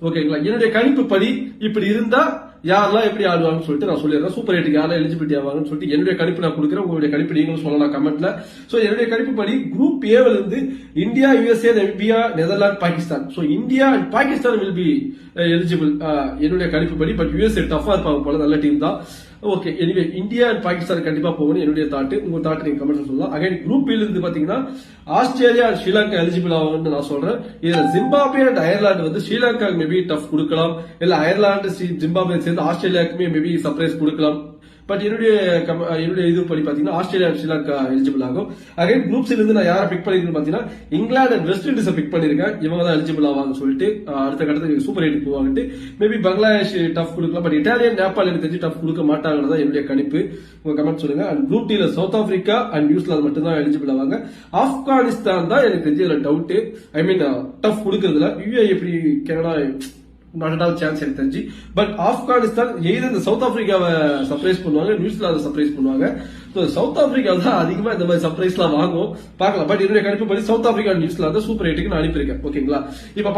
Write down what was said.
ஓகேங்களா. என்னுடைய கணிப்பு படி இப்படி இருந்தா யாரெல்லாம் எப்படி ஆடுவாங்கன்னு சொல்லிட்டு நான் சொல்லிடுறேன். சூப்பர் 8க்கு யாரெல்லாம் எலிஜிபிலிட்டி ஆவாங்கன்னு சொல்லிட்டு என்னுடைய கணிப்பு நான் கொடுக்குறேன். உங்களுடைய கணிப்பு நீங்களும் சொல்லலாம் கமெண்ட்ல. சோ என்னுடைய கணிப்பு படி குரூப் ஏல இருந்து India, USA, Namibia, Netherlands, Pakistan. So India and Pakistan will be eligible என்னுடைய கணிப்பு படி. பட் யுஎஸ்ஏ டஃபா இருப்பாங்க போல, நல்ல டீம் தான். Okay, anyway India and Pakistan கண்டிப்பா போகணும் என்னுடைய தாட்டு. உங்க தாட்டு நீங்க கமெண்ட்ல சொல்லலாம். அகைன் குரூப் இருந்து பாத்தீங்கன்னா ஆஸ்திரேலியா அண்ட் ஸ்ரீலங்கா எலிஜிபிள் ஆகும்னு நான் சொல்றேன். இதுல ஜிம்பாப்வே அண்ட் அயர்லாந்து வந்து ஸ்ரீலங்கா மேபி டஃப் கொடுக்கலாம், இல்ல அயர்லாந்து ஜிம்பாப்வே சேர்ந்து ஆஸ்திரேலியாவுக்குமே மேபி சர்ப்ரைஸ் கொடுக்கலாம். பட் என்னுடைய இது படி பாத்தீங்கன்னா ஆஸ்திரேலியா ஸ்ரீலங்கா எலிஜிபிள் ஆகும். அகைன் குரூப்ஸ்ல இருந்து நான் யாரை பிக் பண்ணிருக்கேன் பாத்தீங்கன்னா England and West Indies pick பண்ணிருக்கேன். இவங்க தான் எலிஜிபிள் ஆவாங்கன்னு சொல்லிட்டு அடுத்த கட்டத்துக்கு சூப்பர் 8 போவாங்கட்டு. மேபி பங்களாதேஷ் டஃப் கொடுக்கலாம், பட் இட்டாலியன், நேபாள் எனக்கு தெரிஞ்சு டஃப் கொடுக்க மாட்டாங்கன்னு தான் என்னுடைய கணிப்பு. உங்க கமெண்ட் சொல்லுங்க. அண்ட் குரூப் டில சவுத் ஆப்பிரிக்கா அண்ட் நியூசிலாந்து மட்டும் தான் எலிஜிபிள் ஆவாங்க. ஆப்கானிஸ்தான் தான் எனக்கு தெரிஞ்சு இதுல டவுட். ஐ மீன் டஃப் கொடுக்கறதுல யூஏ எப்படி Canada not at all chance எனக்கு தெரிஞ்சு. பட் ஆப்கானிஸ்தான் இந்த சவுத் ஆப்பிரிக்காவை சர்ப்ரைஸ் பண்ணுவாங்க, நியூசிலாந்து சர்ப்ரைஸ் பண்ணுவாங்க. சவுத் ஆப்பிரிக்கா தான் அதிகமா இந்த மாதிரி சர்ப்ரைஸ் எல்லாம் வாங்கும், பார்க்கலாம். பட் என்னுடைய கணிப்பு படி சவுத் ஆப்பிரிக்கா நியூசிலாந்து சூப்பர் 8க்கு நான் அனுப்பியிருக்கேன். ஓகேங்களா. இப்ப